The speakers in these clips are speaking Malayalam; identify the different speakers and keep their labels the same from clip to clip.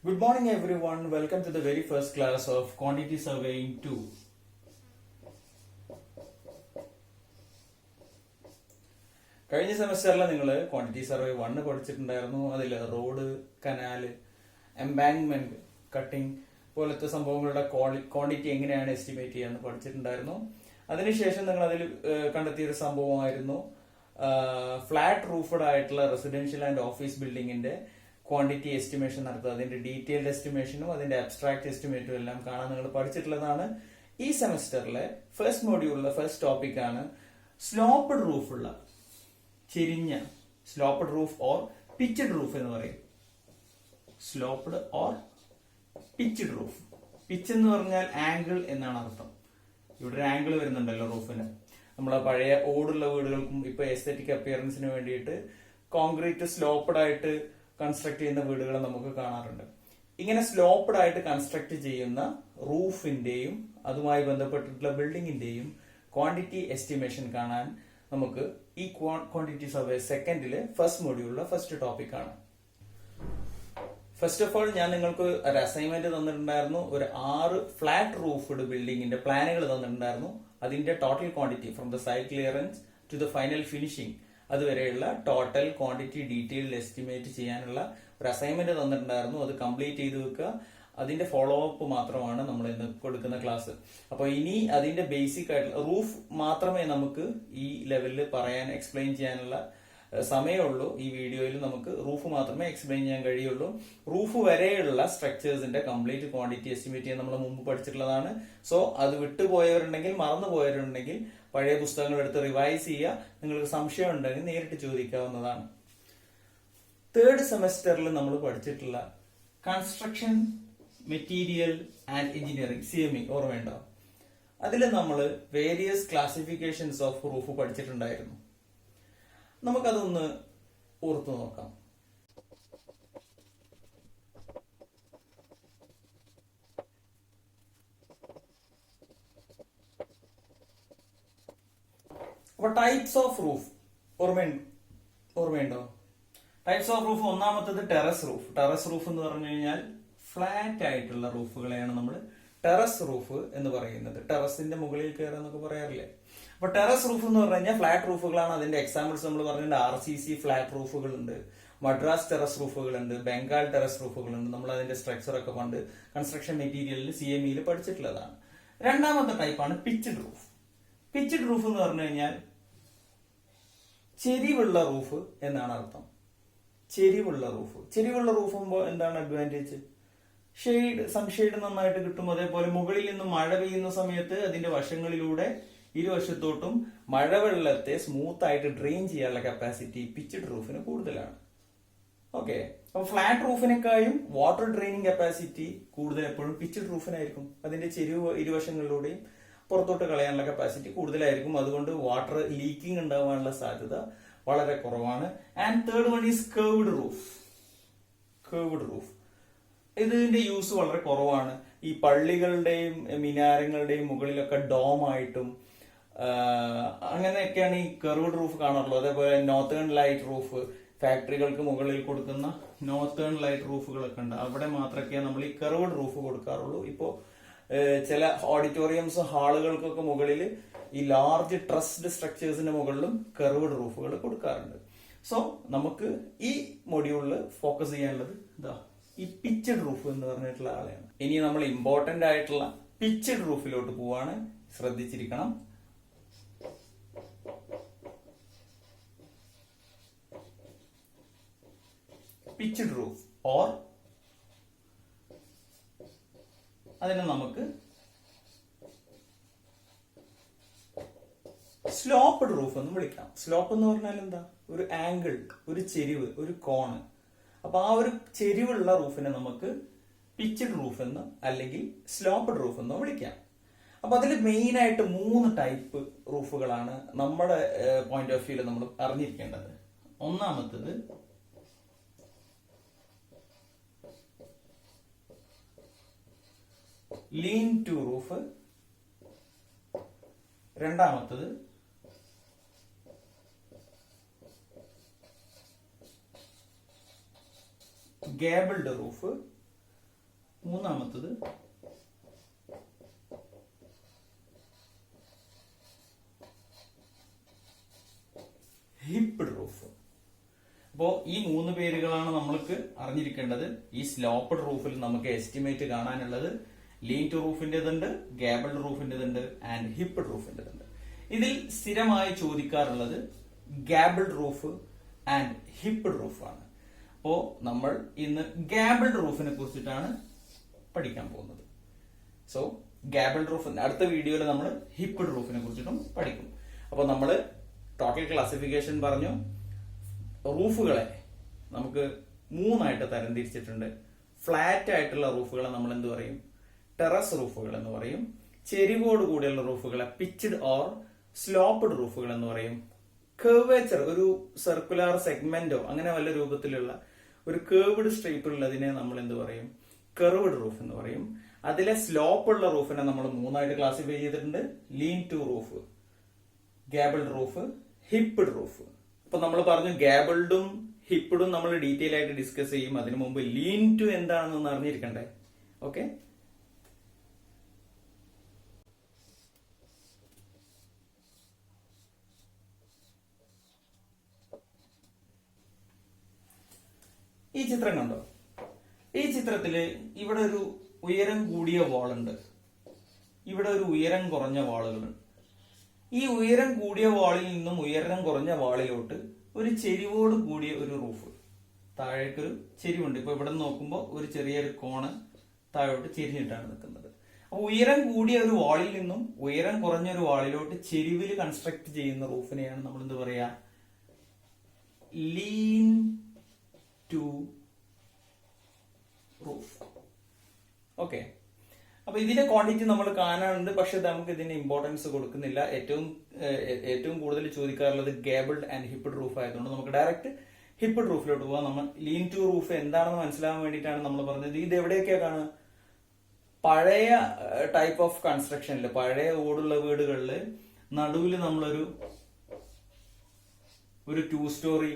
Speaker 1: Good morning everyone. Welcome to the very first class of Quantity Surveying 2. കഴിഞ്ഞ സെമസ്റ്ററിൽ നിങ്ങൾ ക്വാണ്ടിറ്റി സർവേ 1 പഠിച്ചിട്ടുണ്ടായിരുന്നു. അതിൽ റോഡ്, കനാല്, എംബാങ്ക്മെന്റ്, കട്ടിംഗ് പോലത്തെ സംഭവങ്ങളുടെ ക്വാണ്ടിറ്റി എങ്ങനെയാണ് എസ്റ്റിമേറ്റ് ചെയ്യാന്ന് പഠിച്ചിട്ടുണ്ടായിരുന്നു. അതിനുശേഷം നിങ്ങൾ അതിൽ കണ്ടെത്തിയൊരു സംഭവമായിരുന്നു ഫ്ലാറ്റ് റൂഫഡ് ആയിട്ടുള്ള റെസിഡൻഷ്യൽ ആൻഡ് ഓഫീസ് ബിൽഡിങ്ങിന്റെ ക്വാണ്ടിറ്റി എസ്റ്റിമേഷൻ നടത്തുക. അതിന്റെ ഡീറ്റെയിൽഡ് എസ്റ്റിമേഷനും അതിന്റെ അബ്സ്ട്രാക്ട് എസ്റ്റിമേറ്റും എല്ലാം കാണാൻ നിങ്ങൾ പഠിച്ചിട്ടുള്ളതാണ്. ഈ സെമസ്റ്ററിലെ ഫസ്റ്റ് മോഡ്യൂളിലെ ഫസ്റ്റ് ടോപ്പിക് ആണ് സ്ലോപ്ഡ് റൂഫുള്ള ചെരിഞ്ഞ sloped roof or pitched roof എന്ന് പറയും. Sloped or pitched roof. Pitch എന്ന് പറഞ്ഞാൽ ആംഗിൾ എന്നാണ് അർത്ഥം. ഇവിടെ ഒരു ആംഗിൾ വരുന്നുണ്ടല്ലോ റൂഫിന്. നമ്മളെ പഴയ ഓടുള്ള വീടുകൾക്കും ഇപ്പൊ എസ്തെറ്റിക് അപ്പിയറൻസിന് വേണ്ടിയിട്ട് കോൺക്രീറ്റ് സ്ലോപ്ഡ് ആയിട്ട് കൺസ്ട്രക്ട് ചെയ്യുന്ന വീടുകൾ നമുക്ക് കാണാറുണ്ട്. ഇങ്ങനെ സ്ലോപ്ഡ് ആയിട്ട് കൺസ്ട്രക്ട് ചെയ്യുന്ന റൂഫിന്റെയും അതുമായി ബന്ധപ്പെട്ടിട്ടുള്ള ബിൽഡിങ്ങിന്റെയും ക്വാണ്ടിറ്റി എസ്റ്റിമേഷൻ കാണാൻ നമുക്ക് ഈ ക്വാണ്ടിറ്റി സർവേ സെക്കൻഡിലെ ഫസ്റ്റ് മൊഡ്യൂളിലെ ഫസ്റ്റ് ടോപ്പിക് ആണ്. ഫസ്റ്റ് ഓഫ് ഓൾ ഞാൻ നിങ്ങൾക്ക് ഒരു അസൈൻമെന്റ് തന്നിട്ടുണ്ടായിരുന്നു. ഒരു 6 ഫ്ലാറ്റ് റൂഫ്ഡ് ബിൽഡിങ്ങിന്റെ പ്ലാനുകൾ തന്നിട്ടുണ്ടായിരുന്നു. അതിന്റെ total quantity from the site clearance to the final finishing അതുവരെയുള്ള ടോട്ടൽ ക്വാണ്ടിറ്റി ഡീറ്റെയിൽഡ് എസ്റ്റിമേറ്റ് ചെയ്യാനുള്ള ഒരു അസൈൻമെന്റ് തന്നിട്ടുണ്ടായിരുന്നു. അത് കംപ്ലീറ്റ് ചെയ്ത് വെക്കുക. അതിന്റെ ഫോളോ അപ്പ് മാത്രമാണ് നമ്മൾ ഇന്ന് കൊടുക്കുന്ന ക്ലാസ്. അപ്പൊ ഇനി അതിന്റെ ബേസിക് ആയിട്ടുള്ള റൂഫ് മാത്രമേ നമുക്ക് ഈ ലെവലിൽ പറയാൻ എക്സ്പ്ലെയിൻ ചെയ്യാനുള്ള സമയമുള്ളൂ. ഈ വീഡിയോയിൽ നമുക്ക് റൂഫ് മാത്രമേ എക്സ്പ്ലെയിൻ ചെയ്യാൻ കഴിയുള്ളൂ. റൂഫ് വരെയുള്ള സ്ട്രക്ചേഴ്സിന്റെ കംപ്ലീറ്റ് ക്വാണ്ടിറ്റി എസ്റ്റിമേറ്റ് ചെയ്യാൻ നമ്മൾ മുമ്പ് പഠിച്ചിട്ടുള്ളതാണ്. സോ അത് വിട്ടുപോയവരുണ്ടെങ്കിൽ മറന്നു പോയവരുണ്ടെങ്കിൽ പഴയ പുസ്തകങ്ങൾ എടുത്ത് റിവൈസ് ചെയ്യുക. നിങ്ങൾക്ക് സംശയം ഉണ്ടെങ്കിൽ നേരിട്ട് ചോദിക്കാവുന്നതാണ്. തേർഡ് സെമസ്റ്ററിൽ നമ്മൾ പഠിച്ചിട്ടുള്ള construction material and engineering CME ഓർമ്മയുണ്ടോ? അതിൽ നമ്മൾ വേരിയസ് ക്ലാസിഫിക്കേഷൻസ് ഓഫ് റൂഫ് പഠിച്ചിട്ടുണ്ടായിരുന്നു. നമുക്കതൊന്ന് ഓർത്തു നോക്കാം. അപ്പൊ ടൈപ്സ് ഓഫ് റൂഫ് ഓർമ്മയുണ്ടോ? ടൈപ്സ് ഓഫ് റൂഫ് ഒന്നാമത്തത് ടെറസ് റൂഫ്. ടെറസ് റൂഫ് എന്ന് പറഞ്ഞു കഴിഞ്ഞാൽ ഫ്ലാറ്റ് ആയിട്ടുള്ള റൂഫുകളെയാണ് നമ്മൾ ടെറസ് റൂഫ് എന്ന് പറയുന്നത്. ടെറസിന്റെ മുകളിൽ കയറുക എന്നൊക്കെ പറയാറില്ലേ? അപ്പൊ ടെറസ് റൂഫ് എന്ന് പറഞ്ഞു കഴിഞ്ഞാൽ ഫ്ലാറ്റ് റൂഫുകളാണ്. അതിന്റെ എക്സാമ്പിൾസ് നമ്മൾ പറഞ്ഞിട്ടുണ്ട്. RCC ഫ്ലാറ്റ് റൂഫുകളുണ്ട്, മദ്രാസ് ടെറസ് റൂഫുകളുണ്ട്, ബംഗാൾ ടെറസ് റൂഫുകളുണ്ട്. നമ്മൾ അതിന്റെ സ്ട്രക്ചർ ഒക്കെ പണ്ട് കൺസ്ട്രക്ഷൻ മെറ്റീരിയലിൽ CMEയിൽ പഠിച്ചിട്ടുള്ളതാണ്. രണ്ടാമത്തെ ടൈപ്പാണ് പിച്ച്ഡ് റൂഫ്. പിച്ച്ഡ് റൂഫ് എന്ന് പറഞ്ഞു കഴിഞ്ഞാൽ ചെരിവുള്ള റൂഫ് എന്നാണ് അർത്ഥം. ചെരിവുള്ള റൂഫ്. ചെരിവുള്ള റൂഫ് ആകുമ്പോൾ എന്താണ് അഡ്വാൻറ്റേജ്? സൺഷെയ്ഡ് നന്നായിട്ട് കിട്ടും. അതേപോലെ മുകളിൽ നിന്ന് മഴ പെയ്യുന്ന സമയത്ത് അതിന്റെ വശങ്ങളിലൂടെ ഇരുവശത്തോട്ടും മഴവെള്ളത്തെ സ്മൂത്ത് ആയിട്ട് ഡ്രെയിൻ ചെയ്യാനുള്ള കപ്പാസിറ്റി പിച്ച്ഡ് റൂഫിന് കൂടുതലാണ്. ഓക്കെ, അപ്പൊ ഫ്ലാറ്റ് റൂഫിനേക്കാളും വാട്ടർ ഡ്രെയിനിങ് കപ്പാസിറ്റി കൂടുതൽ എപ്പോഴും പിച്ച്ഡ് റൂഫിനായിരിക്കും. അതിന്റെ ചെരിവ് ഇരുവശങ്ങളിലൂടെയും പുറത്തോട്ട് കളയാനുള്ള കപ്പാസിറ്റി കൂടുതലായിരിക്കും. അതുകൊണ്ട് വാട്ടർ ലീക്കിംഗ് ഉണ്ടാവാനുള്ള സാധ്യത വളരെ കുറവാണ്. And third one is curved roof. Curved roof ഇതിന്റെ യൂസ് വളരെ കുറവാണ്. ഈ പള്ളികളുടെയും മിനാരങ്ങളുടെയും മുകളിലൊക്കെ ഡോമായിട്ടും അങ്ങനെയൊക്കെയാണ് ഈ കർവ്ഡ് റൂഫ് കാണാറുള്ളത്. അതേപോലെ നോർത്തേൺ ലൈറ്റ് റൂഫ്, ഫാക്ടറികൾക്ക് മുകളിൽ കൊടുക്കുന്ന നോർത്തേൺ ലൈറ്റ് റൂഫുകളൊക്കെ ഉണ്ട്. അവിടെ മാത്രമൊക്കെ നമ്മൾ ഈ കർവ്ഡ് റൂഫ് കൊടുക്കാറുള്ളൂ. ഇപ്പോ ചില ഓഡിറ്റോറിയംസ് ഹാളുകൾക്കൊക്കെ മുകളിൽ ഈ ലാർജ് ട്രസ്ഡ് സ്ട്രക്ചേഴ്സിന്റെ മുകളിലും കർവ്ഡ് റൂഫുകൾ കൊടുക്കാറുണ്ട്. സോ നമുക്ക് ഈ മൊഡ്യൂളിൽ ഫോക്കസ് ചെയ്യാനുള്ളത് ഇതാ ഈ പിച്ച്ഡ് റൂഫ് എന്ന് പറഞ്ഞിട്ടുള്ള ആളെയാണ്. ഇനി നമ്മൾ ഇമ്പോർട്ടന്റ് ആയിട്ടുള്ള പിച്ച്ഡ് റൂഫിലോട്ട് പോവാണ്. ശ്രദ്ധിച്ചിരിക്കണം. പിച്ച്ഡ് റൂഫ് ഓർ അതിനെ നമുക്ക് സ്ലോപ്ഡ് റൂഫ് എന്ന് വിളിക്കാം. സ്ലോപ്പ് എന്ന് പറഞ്ഞാൽ എന്താ? ഒരു ആംഗിൾ, ഒരു ചെരിവ്, ഒരു കോണ്. അപ്പൊ ആ ഒരു ചെരിവുള്ള റൂഫിനെ നമുക്ക് പിച്ച്ഡ് റൂഫ് എന്ന് അല്ലെങ്കിൽ സ്ലോപ്ഡ് റൂഫ് എന്നോ വിളിക്കാം. അപ്പൊ അതിൽ മെയിൻ ആയിട്ട് 3 ടൈപ്പ് റൂഫുകളാണ് നമ്മുടെ പോയിന്റ് ഓഫ് വ്യൂല് നമ്മൾ അറിഞ്ഞിരിക്കേണ്ടത്. ഒന്നാമത്തത് ലീൻ ടു റൂഫ്. രണ്ടാമത്തത് ഗേബിൾഡ് റൂഫ്. മൂന്നാമത്തത് ഹിപ്ഡ് റൂഫ്. അപ്പോ ഈ 3 പേരുകളാണ് നമ്മൾക്ക് അറിഞ്ഞിരിക്കേണ്ടത്. ഈ സ്ലോപ്ഡ് റൂഫിൽ നമുക്ക് എസ്റ്റിമേറ്റ് കാണാനുള്ളത് ലീൻ ടു റൂഫിന്റേതുണ്ട്, ഗാബിൾഡ് റൂഫിന്റേതുണ്ട് ആൻഡ് ഹിപ്ഡ് റൂഫിന്റേതുണ്ട്. ഇതിൽ സ്ഥിരമായി ചോദിക്കാറുള്ളത് ഗാബിൾഡ് റൂഫ് ആൻഡ് ഹിപ്ഡ് റൂഫാണ്. അപ്പോ നമ്മൾ ഇന്ന് ഗാബിൾഡ് റൂഫിനെ കുറിച്ചിട്ടാണ് പഠിക്കാൻ പോകുന്നത്. സോ ഗാബിൾഡ് റൂഫ് അടുത്ത വീഡിയോയിൽ നമ്മൾ ഹിപ്ഡ് റൂഫിനെ കുറിച്ചിട്ടും പഠിക്കും. അപ്പൊ നമ്മൾ ടോട്ടൽ ക്ലാസിഫിക്കേഷൻ പറഞ്ഞു. റൂഫുകളെ നമുക്ക് 3ആയിട്ട് തരംതിരിച്ചിട്ടുണ്ട്. ഫ്ലാറ്റ് ആയിട്ടുള്ള റൂഫുകളെ നമ്മൾ എന്ത് പറയും? ടെറസ് റൂഫുകൾ എന്ന് പറയും. ചെരിവോട് കൂടിയുള്ള റൂഫുകളെ പിച്ച്ഡ് ഓർ സ്ലോപ്ഡ് റൂഫുകൾ എന്ന് പറയും. കർവേച്ചർ, ഒരു സർക്കുലർ സെഗ്മെന്റോ അങ്ങനെ വല്ല രൂപത്തിലുള്ള ഒരു കേർവ്ഡ് സ്ട്രൈപ്പ് ഉള്ളതിനെ നമ്മൾ എന്ത് പറയും? കർവ്ഡ് റൂഫ് എന്ന് പറയും. അതിലെ സ്ലോപ്പ് ഉള്ള റൂഫിനെ നമ്മൾ 3ആയിട്ട് ക്ലാസിഫൈ ചെയ്തിട്ടുണ്ട്. Lean to roof, gabled roof, hipped roof. അപ്പൊ നമ്മൾ പറഞ്ഞു ഗാബിൾഡും ഹിപ്ഡും നമ്മൾ ഡീറ്റെയിൽ ആയിട്ട് ഡിസ്കസ് ചെയ്യും. അതിനു മുമ്പ് ലീൻ ടു എന്താണെന്ന് അറിഞ്ഞിരിക്കണ്ടേ? ഓക്കെ, ഈ ചിത്രം കണ്ടോ? ഈ ചിത്രത്തില് ഇവിടെ ഒരു ഉയരം കൂടിയ വാളുണ്ട്, ഇവിടെ ഒരു ഉയരം കുറഞ്ഞ വാളുകളുണ്ട്. ഈ ഉയരം കൂടിയ വാളിൽ നിന്നും ഉയരം കുറഞ്ഞ വാളിലോട്ട് ഒരു ചെരിവോട് കൂടിയ ഒരു റൂഫ്, താഴേക്കൊരു ചെരിവുണ്ട്. ഇപ്പൊ ഇവിടെ നോക്കുമ്പോൾ ഒരു ചെറിയൊരു കോണ് താഴോട്ട് ചെരിഞ്ഞിട്ടാണ് നിൽക്കുന്നത്. അപ്പൊ ഉയരം കൂടിയ ഒരു വാളിൽ നിന്നും ഉയരം കുറഞ്ഞ ഒരു വാളിലോട്ട് ചെരിവിൽ കൺസ്ട്രക്ട് ചെയ്യുന്ന റൂഫിനെയാണ് നമ്മൾ എന്ത് പറയാ? Lean to roof. ഓക്കെ, അപ്പൊ ഇതിന്റെ ക്വാണ്ടിറ്റി നമ്മൾ കാണാനുണ്ട്, പക്ഷെ നമുക്ക് ഇതിന് ഇമ്പോർട്ടൻസ് കൊടുക്കുന്നില്ല. ഏറ്റവും കൂടുതൽ ചോദിക്കാറുള്ളത് ഗാബിൾഡ് ആൻഡ് ഹിപ്ഡ് റൂഫ് ആയതുകൊണ്ട് നമുക്ക് ഡയറക്റ്റ് ഹിപ്ഡ് റൂഫിലോട്ട് പോവാം. നമ്മൾ ലീൻ ടു റൂഫ് എന്താണെന്ന് മനസ്സിലാവാൻ വേണ്ടിയിട്ടാണ് നമ്മൾ പറഞ്ഞത്. ഇത് എവിടെയൊക്കെയാ കാണുക? പഴയ ടൈപ്പ് ഓഫ് കൺസ്ട്രക്ഷനിൽ, പഴയ ഓടുള്ള വീടുകളിൽ നടുവിൽ നമ്മളൊരു 2 സ്റ്റോറി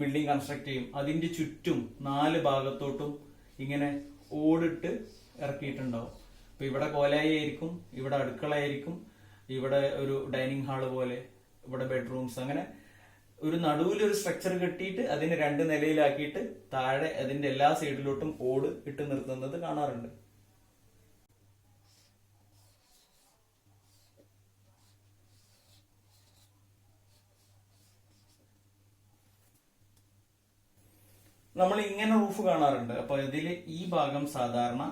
Speaker 1: ബിൽഡിംഗ് കൺസ്ട്രക്ട് ചെയ്യും. അതിന്റെ ചുറ്റും 4 ഭാഗത്തോട്ടും ഇങ്ങനെ ഓടിട്ട് ഇറക്കിയിട്ടുണ്ടാവും. ഇപ്പൊ ഇവിടെ കോലായി ആയിരിക്കും, ഇവിടെ അടുക്കളയായിരിക്കും, ഇവിടെ ഒരു ഡൈനിങ് ഹാള് പോലെ, ഇവിടെ ബെഡ്റൂംസ്, അങ്ങനെ ഒരു നടുവിൽ ഒരു സ്ട്രക്ചർ കെട്ടിയിട്ട് അതിന് 2 നിലയിലാക്കിയിട്ട് താഴെ അതിന്റെ എല്ലാ സൈഡിലോട്ടും ഓട് ഇട്ട് നിർത്തുന്നത് കാണാറുണ്ട്. നമ്മൾ ഇങ്ങനെ റൂഫ് കാണാറുണ്ട്. അപ്പൊ ഇതിൽ ഈ ഭാഗം സാധാരണ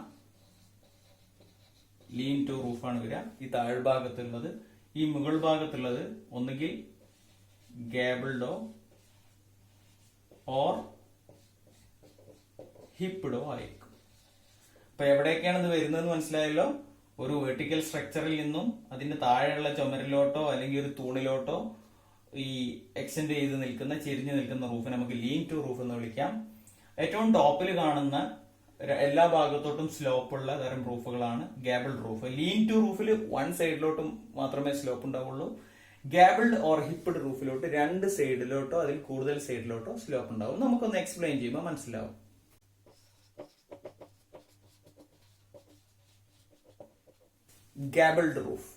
Speaker 1: ലീൻ ടു റൂഫാണ് വരിക. ഈ താഴ്ഭാഗത്തുള്ളത്, ഈ മുകൾ ഭാഗത്തുള്ളത് ഒന്നുകിൽ ഗാബിൾഡോ ഓർ ഹിപ്ഡോ ആയിരിക്കും. അപ്പൊ എവിടെയൊക്കെയാണ് ഇത് വരുന്നതെന്ന് മനസ്സിലായല്ലോ. ഒരു വെർട്ടിക്കൽ സ്ട്രക്ചറിൽ നിന്നും അതിന്റെ താഴെയുള്ള ചുമരിലോട്ടോ അല്ലെങ്കിൽ ഒരു തൂണിലോട്ടോ ഈ എക്സ്റ്റെൻഡ് ചെയ്ത് നിൽക്കുന്ന, ചെരിഞ്ഞു നിൽക്കുന്ന റൂഫിനെ നമുക്ക് ലീൻ ടു റൂഫ് എന്ന് വിളിക്കാം. ഏറ്റവും ടോപ്പിൽ കാണുന്ന എല്ലാ ഭാഗത്തോട്ടും സ്ലോപ്പ് ഉള്ള തരം റൂഫുകളാണ് ഗാബിൾഡ് റൂഫ്. ലീൻ ടു റൂഫിൽ 1 സൈഡിലോട്ടും മാത്രമേ സ്ലോപ്പ് ഉണ്ടാവുള്ളൂ. ഗാബിൾഡ് ഓർ ഹിപ്ഡ് റൂഫിലോട്ട് 2 സൈഡിലോട്ടോ അതിൽ കൂടുതൽ സൈഡിലോട്ടോ സ്ലോപ്പ് ഉണ്ടാവും. നമുക്കൊന്ന് എക്സ്പ്ലെയിൻ ചെയ്യുമ്പോൾ മനസ്സിലാവും. ഗാബിൾഡ് റൂഫ്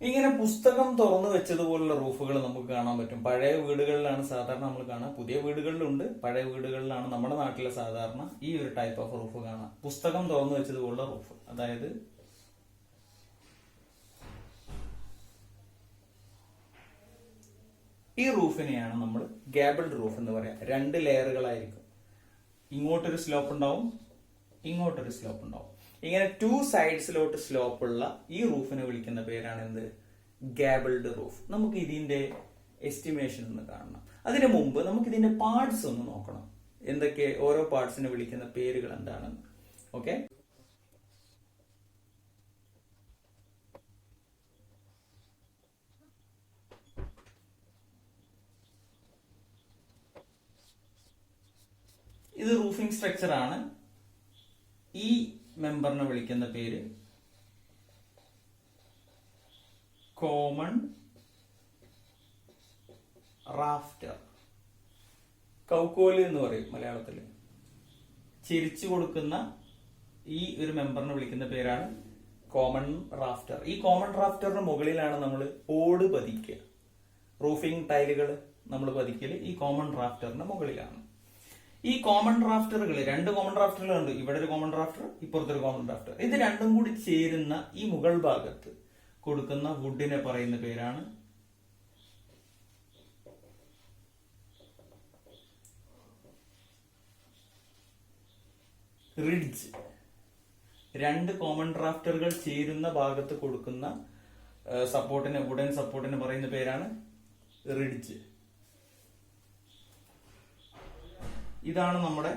Speaker 1: ഇങ്ങനെ പുസ്തകം തുറന്നു വെച്ചതുപോലുള്ള റൂഫുകൾ നമുക്ക് കാണാൻ പറ്റും. പഴയ വീടുകളിലാണ് സാധാരണ നമ്മൾ കാണാം, പുതിയ വീടുകളിലുണ്ട്. പഴയ വീടുകളിലാണ് നമ്മുടെ നാട്ടിലെ സാധാരണ ഈ ഒരു ടൈപ്പ് ഓഫ് റൂഫ് കാണാം. പുസ്തകം തുറന്നു വെച്ചതുപോലുള്ള റൂഫ്, അതായത് ഈ റൂഫിനെയാണ് നമ്മൾ ഗാബിൾഡ് റൂഫ് എന്ന് പറയാം. 2 ലെയറുകളായിരിക്കും. ഇങ്ങോട്ടൊരു സ്ലോപ്പ് ഉണ്ടാവും, ഇങ്ങോട്ടൊരു സ്ലോപ്പ് ഉണ്ടാവും. ഇങ്ങനെ 2 സൈഡ്സിലോട്ട് സ്ലോപ്പ് ഉള്ള ഈ റൂഫിനെ വിളിക്കുന്ന പേരാണ് എന്ത്? ഗാബിൾഡ് റൂഫ്. നമുക്ക് ഇതിന്റെ എസ്റ്റിമേഷൻ ഒന്ന് കാണണം. അതിനു മുമ്പ് നമുക്ക് ഇതിന്റെ പാർട്സ് ഒന്ന് നോക്കണം. എന്തൊക്കെ ഓരോ പാർട്സിനെ വിളിക്കുന്ന പേരുകൾ എന്താണെന്ന്. ഓക്കെ, ഇത് റൂഫിംഗ് സ്ട്രക്ചർ ആണ്. ഈ മെമ്പറിനെ വിളിക്കുന്ന പേര് കോമൺ റാഫ്റ്റർ, കൗക്കോല് എന്ന് പറയും മലയാളത്തിൽ. ചിരിച്ചു കൊടുക്കുന്ന ഈ ഒരു മെമ്പറിനെ വിളിക്കുന്ന പേരാണ് കോമൺ റാഫ്റ്റർ. ഈ കോമൺ റാഫ്റ്ററിന് മുകളിലാണ് നമ്മൾ ഓട് പതിക്കുക. റൂഫിംഗ് ടൈലുകൾ നമ്മൾ പതിക്കല് ഈ കോമൺ റാഫ്റ്ററിന് മുകളിലാണ്. ഈ കോമൺ റാഫ്റ്ററുകൾ, 2 കോമൺ റാഫ്റ്ററുകളുണ്ട്. ഇവിടെ ഒരു കോമൺ റാഫ്റ്റർ, ഇപ്പുറത്തൊരു കോമൺ റാഫ്റ്റർ. ഇത് രണ്ടും കൂടി ചേരുന്ന ഈ മുകൾ ഭാഗത്ത് കൊടുക്കുന്ന വുഡിനെ പറയുന്ന പേരാണ് റിഡ്ജ്. 2 കോമൺ റാഫ്റ്ററുകൾ ചേരുന്ന ഭാഗത്ത് കൊടുക്കുന്ന സപ്പോർട്ടിന്, വുഡൻ സപ്പോർട്ടിന് പറയുന്ന പേരാണ് റിഡ്ജ്. ഇതാണ് നമ്മുടെ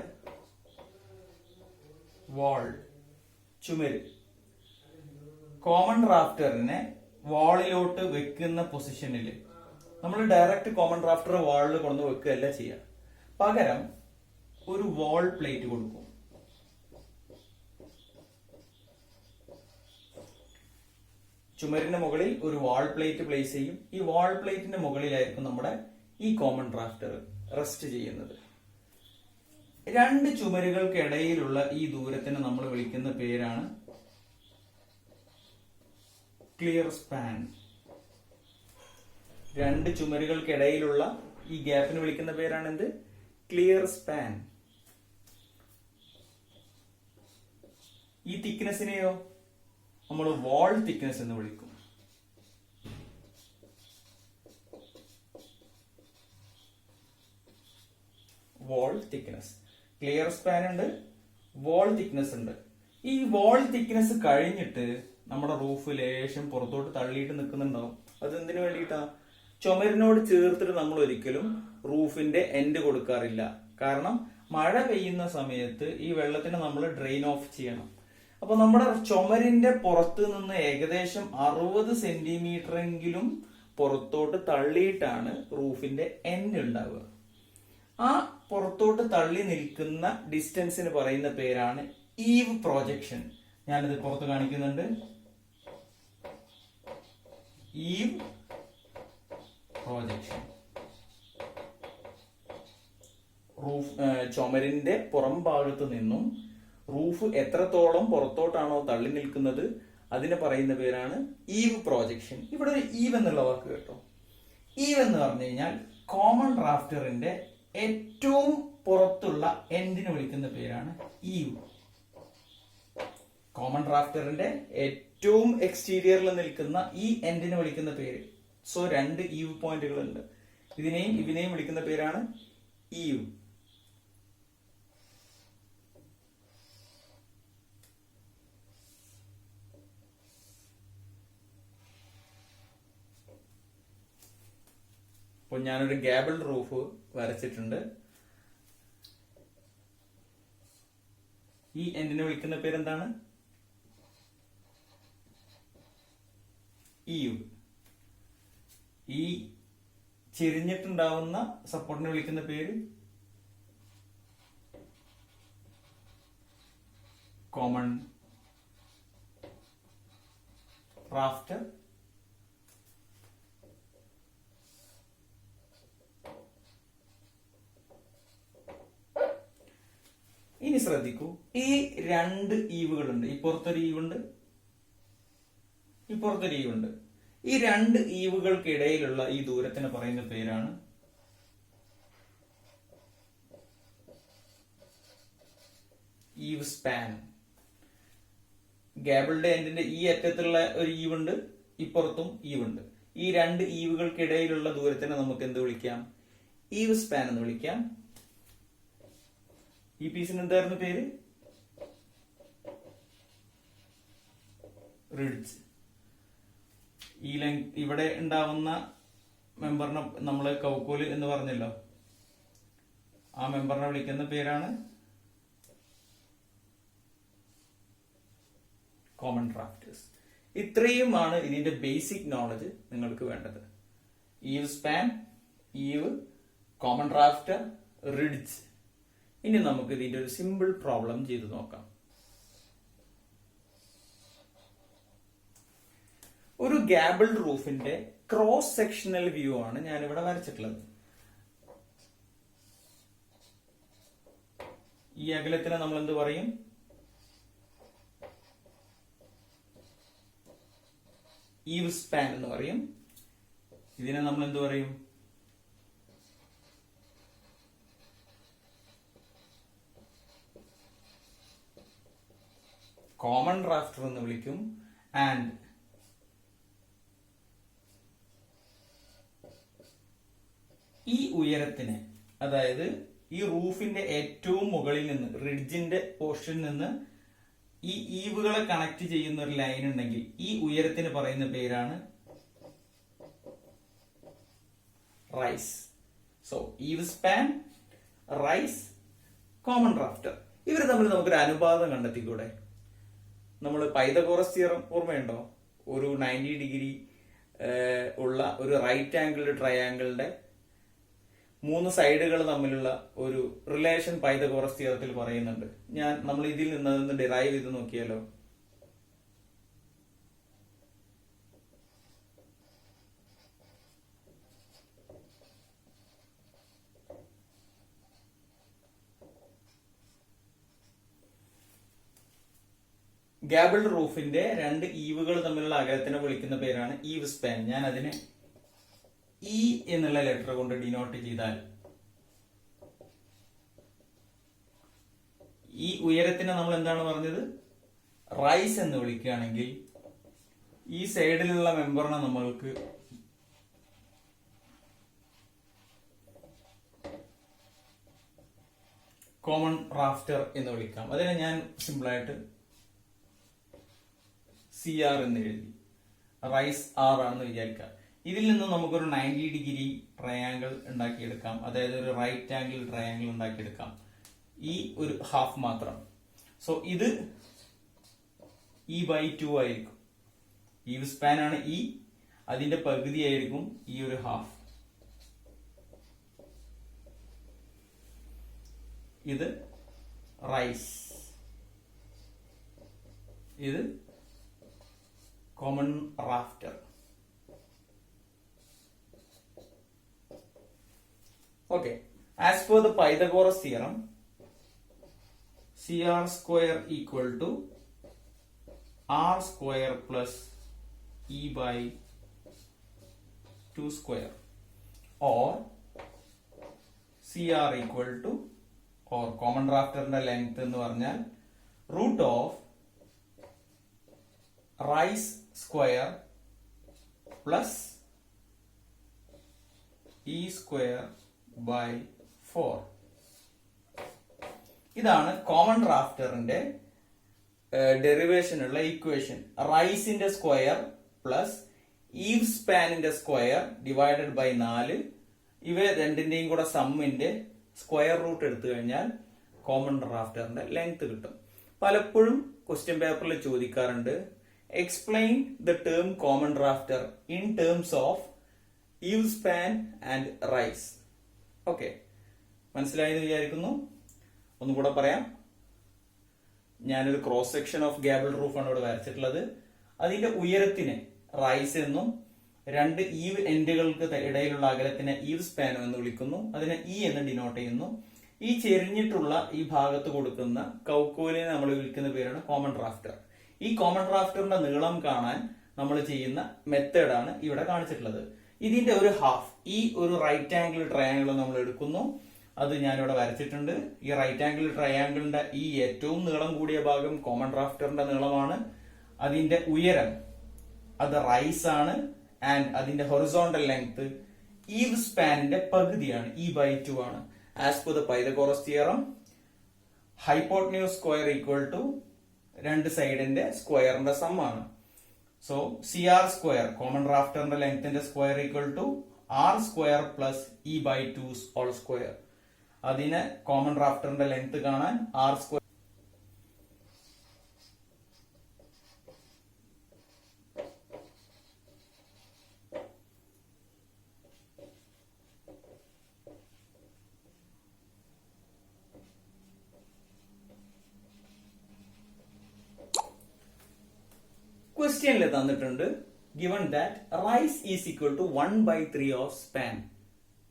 Speaker 1: വാൾ, ചുമര്. കോമൺ റാഫ്റ്ററിനെ വാളിലോട്ട് വെക്കുന്ന പൊസിഷനിൽ നമ്മൾ ഡയറക്റ്റ് കോമൺ റാഫ്റ്റർ വാളിൽ കൊണ്ടു വെക്കുകയല്ല ചെയ്യുക. പകരം ഒരു വാൾ പ്ലേറ്റ് കൊടുക്കും. ചുമരിന്റെ മുകളിൽ ഒരു വാൾ പ്ലേറ്റ് പ്ലേസ് ചെയ്യും. ഈ വാൾ പ്ലേറ്റിന്റെ മുകളിലായിരിക്കും നമ്മുടെ ഈ കോമൺ റാഫ്റ്റർ റെസ്റ്റ് ചെയ്യുന്നത്. 2 ചുമരുകൾക്കിടയിലുള്ള ഈ ദൂരത്തിന് നമ്മൾ വിളിക്കുന്ന പേരാണ് ക്ലിയർ സ്പാൻ. 2 ചുമരുകൾക്കിടയിലുള്ള ഈ ഗ്യാപ്പിന് വിളിക്കുന്ന പേരാണ് എന്ത്? Clear span. ഈ തിക്നെസ്സിനെയോ നമ്മൾ വാൾ തിക്നെസ് എന്ന് വിളിക്കും. വാൾ തിക്നെസ്. ക്ലിയർ സ്പാൻ ഉണ്ട്, വാൾ തിക്നെസ് ഉണ്ട്. ഈ വാൾ തിക്നെസ് കഴിഞ്ഞിട്ട് നമ്മുടെ റൂഫ് ലേശം പുറത്തോട്ട് തള്ളിയിട്ട് നിൽക്കുന്നുണ്ടാവും. അത് എന്തിനു വേണ്ടിയിട്ടാ? ചുമരിനോട് ചേർത്തിട്ട് നമ്മൾ ഒരിക്കലും റൂഫിന്റെ എൻഡ് കൊടുക്കാറില്ല. കാരണം മഴ പെയ്യുന്ന സമയത്ത് ഈ വെള്ളത്തിന് നമ്മൾ ഡ്രെയിൻ ഓഫ് ചെയ്യണം. അപ്പൊ നമ്മുടെ ചുമരിന്റെ പുറത്ത് നിന്ന് ഏകദേശം 60 സെന്റിമീറ്റർ എങ്കിലും പുറത്തോട്ട് തള്ളിയിട്ടാണ് റൂഫിന്റെ എൻഡ് ഉണ്ടാവുക. ആ പുറത്തോട്ട് തള്ളി നിൽക്കുന്ന ഡിസ്റ്റൻസിന് പറയുന്ന പേരാണ് ഈവ് പ്രൊജക്ഷൻ. ഞാനിത് പുറത്ത് കാണിക്കുന്നുണ്ട്. Eve projection. റൂഫ് ചുമരിന്റെ പുറം ഭാഗത്ത് നിന്നും റൂഫ് എത്രത്തോളം പുറത്തോട്ടാണോ തള്ളി നിൽക്കുന്നത് അതിനെ പറയുന്ന പേരാണ് ഈവ് പ്രൊജക്ഷൻ. ഇവിടെ ഒരു ഈവ് എന്നുള്ള വാക്ക് കേട്ടോ. ഈവ് എന്ന് പറഞ്ഞു കഴിഞ്ഞാൽ കോമൺ റാഫ്റ്ററിന്റെ ഏറ്റവും പുറത്തുള്ള എൻഡിനെ വിളിക്കുന്ന പേരാണ് ഈവ്. കോമൺ റാഫ്റ്ററിന്റെ ഏറ്റവും എക്സ്റ്റീരിയറിൽ നിൽക്കുന്ന ഈ എൻഡിനെ വിളിക്കുന്ന പേര്. സോ 2 ഈവ് പോയിന്റുകൾ ഉണ്ട്. ഇതിനെയും വിളിക്കുന്ന പേരാണ് ഈവ്. അപ്പോൾ ഞാനൊരു ഗാബിൾ റൂഫ് വരച്ചിട്ടുണ്ട്. ഈ എൻഡിനെ വിളിക്കുന്ന പേരെന്താണ്? ഈവ്. ഈ ചെരിഞ്ഞിട്ടുണ്ടാവുന്ന സപ്പോർട്ടിനെ വിളിക്കുന്ന പേര് കോമൺ റാഫ്റ്റർ. ഇനി ശ്രദ്ധിക്കൂ, ഈ 2 ഈവുകളുണ്ട്. ഇപ്പുറത്തൊരു ഈവുണ്ട്, ഇപ്പുറത്തൊരു ഈവുണ്ട്. ഈ 2 ഈവുകൾക്കിടയിലുള്ള ഈ ദൂരത്തിന് പറയുന്ന പേരാണ് ഈവ് സ്പാൻ. ഗാബിളുടെ എൻഡിന്റെ ഈ അറ്റത്തുള്ള ഒരു ഈവുണ്ട്, ഇപ്പുറത്തും ഈവുണ്ട്. ഈ 2 ഈവുകൾക്കിടയിലുള്ള ദൂരത്തിന് നമുക്ക് എന്ത് വിളിക്കാം? ഈവ് സ്പാൻ എന്ന് വിളിക്കാം. ഈ പീസിന് എന്തായിരുന്നു പേര്? റിഡ്ജ്. ഈ ഇവിടെ ഉണ്ടാവുന്ന മെമ്പറിനെ നമ്മൾ കൗക്കോല് എന്ന് പറഞ്ഞല്ലോ, ആ മെമ്പറിനെ വിളിക്കുന്ന പേരാണ് കോമൺ റാഫ്റ്റേഴ്സ്. ഇത്രയുമാണ് ഇതിന്റെ ബേസിക് നോളജ് നിങ്ങൾക്ക് വേണ്ടത്. Eve span, eve, common rafter, ridge. ഇനി നമുക്ക് ഇതിന്റെ ഒരു സിമ്പിൾ പ്രോബ്ലം ചെയ്ത് നോക്കാം. ഒരു ഗാബിൾഡ് റൂഫിന്റെ ക്രോസ് സെക്ഷണൽ വ്യൂ ആണ് ഞാനിവിടെ വരച്ചിട്ടുള്ളത്. ഈ അകലത്തിനെ നമ്മൾ എന്ത് പറയും? ഈവ് സ്പാൻ എന്ന് പറയും. ഇതിനെ നമ്മൾ എന്ത് പറയും? കോമൺ റാഫ്റ്റർ എന്ന് വിളിക്കും. ആൻഡ് ഈ ഉയരത്തിന്, അതായത് ഈ റൂഫിന്റെ ഏറ്റവും മുകളിൽ നിന്ന്, റിഡ്ജിന്റെ പോർഷനിൽ നിന്ന് ഈ ഈവുകളെ കണക്ട് ചെയ്യുന്ന ഒരു ലൈൻ ഉണ്ടെങ്കിൽ ഈ ഉയരത്തിന് പറയുന്ന പേരാണ് rise. So eave span, rise, common rafter, ഇവർ തമ്മിൽ നമുക്കൊരു അനുപാതം കണ്ടെത്തിക്കൂടെ? നമ്മൾ പൈതഗോറസ് തിയറം ഓർമ്മയുണ്ടോ? ഒരു 90 ഡിഗ്രി ഉള്ള ഒരു റൈറ്റ് ആംഗിൾ ട്രയാംഗിളിന്റെ 3 സൈഡുകൾ തമ്മിലുള്ള ഒരു റിലേഷൻ പൈതഗോറസ് തിയറത്തിൽ പറയുന്നുണ്ട്. നമ്മൾ ഇതിൽ നിന്ന് അതൊന്ന് ഡിറൈവ് ചെയ്ത് നോക്കിയാലോ? ഗാബിൾഡ് റൂഫിന്റെ 2 ഈവുകൾ തമ്മിലുള്ള അകലത്തിനെ വിളിക്കുന്ന പേരാണ് ഈവ് സ്പാൻ. ഞാൻ അതിനെ ഇ എന്നുള്ള ലെറ്റർ കൊണ്ട് ഡിനോട്ട് ചെയ്താൽ, ഈ ഉയരത്തിനെ നമ്മൾ എന്താണ് പറഞ്ഞത്? റൈസ് എന്ന് വിളിക്കുകയാണെങ്കിൽ ഈ സൈഡിലുള്ള മെമ്പറിനെ നമ്മൾക്ക് കോമൺ റാഫ്റ്റർ എന്ന് വിളിക്കാം. അതിനെ ഞാൻ സിമ്പിളായിട്ട് CR എന്ന് എഴുതി, റൈസ് R ആണെന്ന് വിചാരിക്കാം. ഇതിൽ നിന്ന് നമുക്കൊരു 90 ഡിഗ്രി ട്രയാങ്കിൾ ഉണ്ടാക്കിയെടുക്കാം, അതായത് ഒരു റൈറ്റ് ആംഗിൾ ട്രയാങ്കിൾ ഉണ്ടാക്കിയെടുക്കാം. ഈ ഒരു ഹാഫ് മാത്രം. സോ ഇത് E/2 ആയിരിക്കും. ഈവ് സ്പാൻ ആണ് E, അതിന്റെ പകുതി ആയിരിക്കും ഈ ഒരു ഹാഫ്. ഇത് റൈസ്, ഇത് common rafter. Okay, as per the Pythagoras theorem, CR square equal to R square plus E/2 square, or CR equal to, or common rafter length എന്ന് പറഞ്ഞാൽ root of rise square plus E square by 4. ഇതാണ് കോമൺ റാഫ്റ്ററിന്റെ ഡെറിവേഷനുള്ള ഇക്വേഷൻ. റൈസിന്റെ സ്ക്വയർ പ്ലസ് ഈവ് സ്പാനിന്റെ സ്ക്വയർ ഡിവൈഡഡ് ബൈ 4. ഇവ രണ്ടിന്റെയും കൂടെ സമ്മിന്റെ സ്ക്വയർ റൂട്ട് എടുത്തു കഴിഞ്ഞാൽ കോമൺ റാഫ്റ്ററിന്റെ ലെങ്ത് കിട്ടും. പലപ്പോഴും ക്വസ്റ്റ്യൻ പേപ്പറിൽ ചോദിക്കാറുണ്ട്, explain the term common rafter in terms of eave span and rise. Okay, മനസ്സിലായെന്ന് വിചാരിക്കുന്നു. ഒന്നുകൂടെ പറയാം. ഞാനൊരു ക്രോസ് സെക്ഷൻ ഓഫ് ഗാബിൾ റൂഫാണ് ഇവിടെ വരച്ചിട്ടുള്ളത്. അതിന്റെ ഉയരത്തിന് റൈസ് എന്നും 2 ഈവ് എൻഡുകൾക്ക് ഇടയിലുള്ള അകലത്തിനെ ഈവ് സ്പാനോ എന്ന് വിളിക്കുന്നു. അതിനെ ഇ എന്ന് ഡിനോട്ട് ചെയ്യുന്നു. ഈ ചെരിഞ്ഞിട്ടുള്ള ഈ ഭാഗത്ത് കൊടുക്കുന്ന കൗക്കോലിനെ നമ്മൾ വിളിക്കുന്ന പേരാണ് കോമൺ റാഫ്റ്റർ. ഈ കോമൺ റാഫ്റ്ററിന്റെ നീളം കാണാൻ നമ്മൾ ചെയ്യുന്ന മെത്തേഡാണ് ഇവിടെ കാണിച്ചിട്ടുള്ളത്. ഇതിന്റെ ഒരു ഹാഫ്, ഈ ഒരു റൈറ്റ് ആംഗിൾ ട്രയാംഗിൾ നമ്മൾ എടുക്കുന്നു. അത് ഞാനിവിടെ വരച്ചിട്ടുണ്ട്. ഈ റൈറ്റ് ആംഗിൾ ട്രയാംഗിളിന്റെ ഈ ഏറ്റവും നീളം കൂടിയ ഭാഗം കോമൺ റാഫ്റ്ററിന്റെ നീളമാണ്. അതിന്റെ ഉയരം അത് റൈസ് ആണ്. ആൻഡ് അതിന്റെ ഹൊറിസോണ്ടൽ ലെങ്ത് ഈവ് സ്പാനിന്റെ പകുതിയാണ്, E/2 ആണ്. As per the Pythagoras theorem, hypotenuse square equal to 2 സൈഡിന്റെ സ്ക്വയറിന്റെ സം ആണ്. സോ CR സ്ക്വയർ, കോമൺ റാഫ്റ്ററിന്റെ ലെങ്ത്തിന്റെ square equal to R square plus E/2 whole square. അതിന് കോമൺ റാഫ്റ്ററിന്റെ ലെങ്ത് കാണാൻ R സ്ക്വയർ ക്വസ്റ്റ്യനിൽ തന്നിട്ടുണ്ട്, given that rise is equal to 1/3 of span.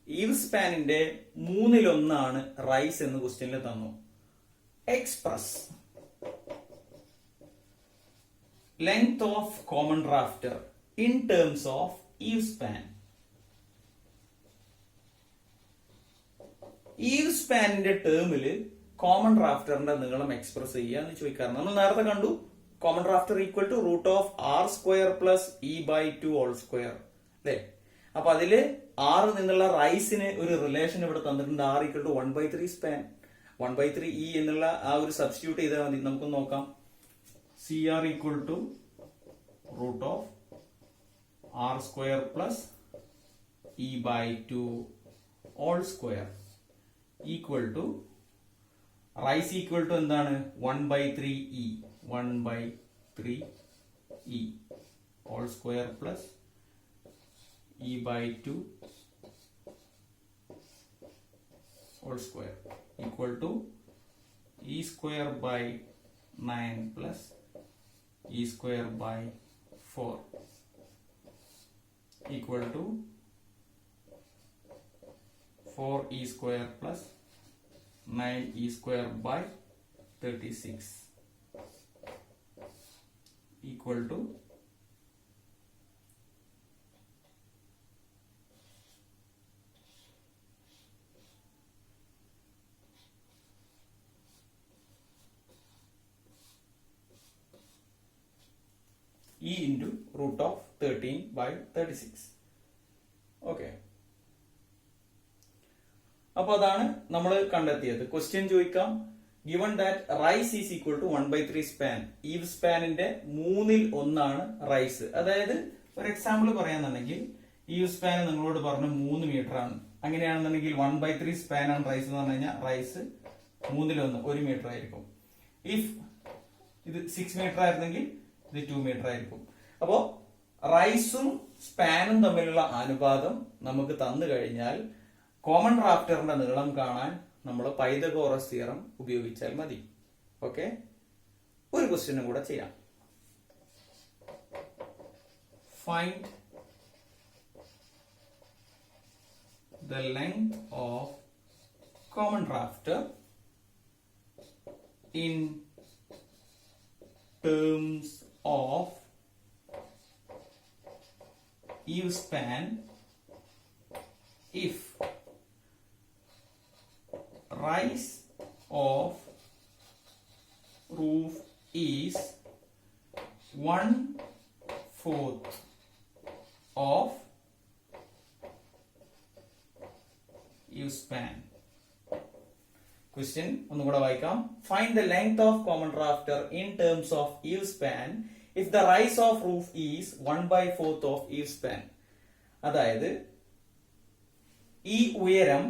Speaker 1: Eave സ്പാനിന്റെ 1/3 റൈസ് എന്ന് ക്വസ്റ്റ്യനിൽ തന്നു. express length of common rafter in terms of eave span. Eave സ്പാനിന്റെ ടേമില് കോമൺ റാഫ്റ്ററിന്റെ നീളം എക്സ്പ്രസ് ചെയ്യുക എന്ന് ചോദിക്കാറുണ്ട്. നമ്മൾ നേരത്തെ കണ്ടു common rafter equal to root of R square plus E by 2 whole square അല്ലെ. അപ്പൊ അതില് ആറ് നിന്നുള്ള റൈസിന് ഒരു റിലേഷൻ ഇവിടെ തന്നിട്ടുണ്ട്. R equal to 1/3 span 1/3 E എന്നുള്ള ആ ഒരു സബ്സ്റ്റിറ്റ്യൂട്ട് ചെയ്താൽ മതി. നമുക്ക് നോക്കാം. C R equal to root of R square plus E by 2 whole square equal to rise equal to എന്താണ് 1/3 E 1/3 E whole square plus E by 2 whole square equal to E square by 9 plus E square by 4 equal to 4e square plus 9e square by 36 equal to e into root of 13 by 36. Okay. അപ്പൊ അതാണ് നമ്മൾ കണ്ടെത്തിയത്. ക്വസ്റ്റ്യൻ ചോദിക്കാം, given that rice is equal to 1/3 span, eave സ്പാനിന്റെ 1/3 റൈസ്. അതായത് ഒരു എക്സാമ്പിൾ പറയാന്നുണ്ടെങ്കിൽ ഈവ് സ്പാൻ നിങ്ങളോട് പറഞ്ഞു 3 മീറ്റർ ആണ്. അങ്ങനെയാണെന്നുണ്ടെങ്കിൽ 1/3 സ്പാൻ ആണ് റൈസ് എന്ന് പറഞ്ഞു കഴിഞ്ഞാൽ റൈസ് 1/3 1 മീറ്റർ ആയിരിക്കും. ഇഫ് ഇത് 6 മീറ്റർ ആയിരുന്നെങ്കിൽ ഇത് 2 മീറ്റർ ആയിരിക്കും. അപ്പോ റൈസും സ്പാനും തമ്മിലുള്ള അനുപാതം നമുക്ക് തന്നു കഴിഞ്ഞാൽ കോമൺ റാഫ്റ്ററിന്റെ നീളം കാണാൻ നമ്മൾ പൈതഗോറസ് തിയറം ഉപയോഗിച്ചാൽ മതി. ഓക്കെ, ഒരു ക്വസ്റ്റ്യനും കൂടെ ചെയ്യാം. Find the length of common rafter in terms of eave span if rise of roof is 1/4 of eave span. Question ഒന്നുകൂടെ വായിക്കാം. Find the length of common rafter in terms of eave span if the rise of roof is 1/4 of eave span. അതായത് ഈ ഉയരം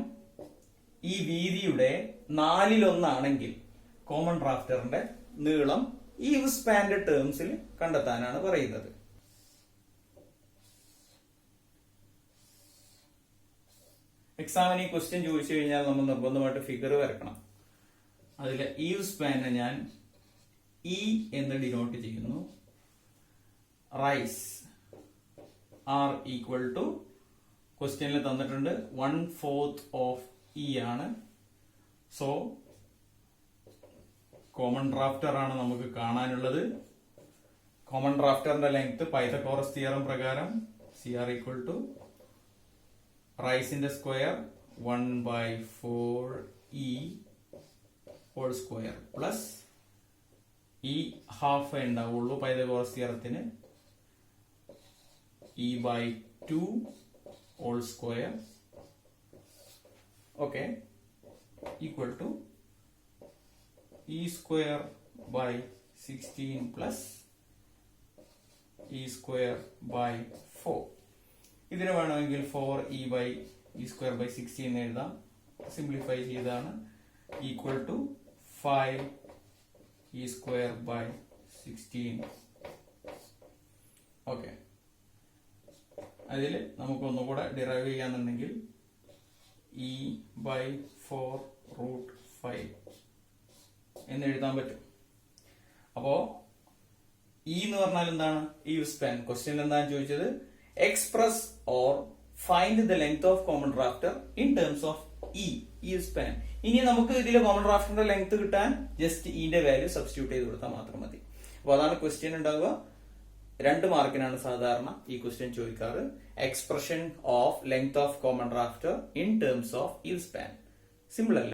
Speaker 1: ഈ വീതിയുടെ 4/1 ആണെങ്കിൽ കോമൺ റാഫ്റ്ററിന്റെ നീളം ഈവ് സ്പാന്റെ ടേംസിൽ കണ്ടെത്താനാണ് പറയുന്നത്. എക്സാമിന് ഈ ക്വസ്റ്റ്യൻ ചോദിച്ചു കഴിഞ്ഞാൽ നമ്മൾ നിർബന്ധമായിട്ട് ഫിഗർ വരക്കണം. അതിൽ ഈവ് സ്പാനെ ഞാൻ ഇ എന്ന് ഡിനോട്ട് ചെയ്യുന്നു. റൈസ് ആർ ഈക്വൽ ടു ക്വസ്റ്റ്യനിൽ തന്നിട്ടുണ്ട് 1/4 ഓഫ് ഇ ആണ്. സോ കോമൺ റാഫ്റ്റർ ആണ് നമുക്ക് കാണാനുള്ളത്. കോമൺ റാഫ്റ്ററിന്റെ ലെങ്ത് പൈതഗോറസ് തിയറം പ്രകാരം സി ആർ ഈക്വൽ ടു റൈസിന്റെ square 1/4 E whole square plus ഈ ഹാഫ് ഉണ്ടാവുള്ളൂ പൈതഗോറസ് തിയറത്തിന് e/2 whole square okay equal to e square by 16 plus e square by 4. ഇതിനെ വേണമെങ്കിൽ 4e by e square by 16 എഴുതാം. സിംപ്ലിഫൈ ചെയ്താണ് equal to 5 e square by 16. Okay, അതിൽ നമുക്ക് ഒന്നുകൂടെ ഡിറൈവ് ചെയ്യാന്നുണ്ടെങ്കിൽ e/4√5 എന്ന് എഴുതാൻ പറ്റും. അപ്പോ ഇ എന്ന് പറഞ്ഞാൽ എന്താണ്? Eve span. ക്വസ്റ്റ്യൻ എന്താണ് ചോദിച്ചത്? Express or find the length of common rafter in terms of E eve span. ഇനി നമുക്ക് ഇതിൽ കോമൺ ഡ്രാഫ്റ്റിന്റെ ലെങ്ത് കിട്ടാൻ ജസ്റ്റ് ഇന്റെ വാല്യൂ സബ്സ്റ്റിറ്റ്യൂട്ട് ചെയ്ത് കൊടുത്താൽ മാത്രം മതി. അപ്പൊ അതാണ് ക്വസ്റ്റ്യൻ ഉണ്ടാവുക. 2 മാർക്കിനാണ് സാധാരണ ഈ ക്വസ്റ്റ്യൻ ചോദിക്കാറ്. Expression of length of common draft in terms of yield span. Simple അല്ലേ?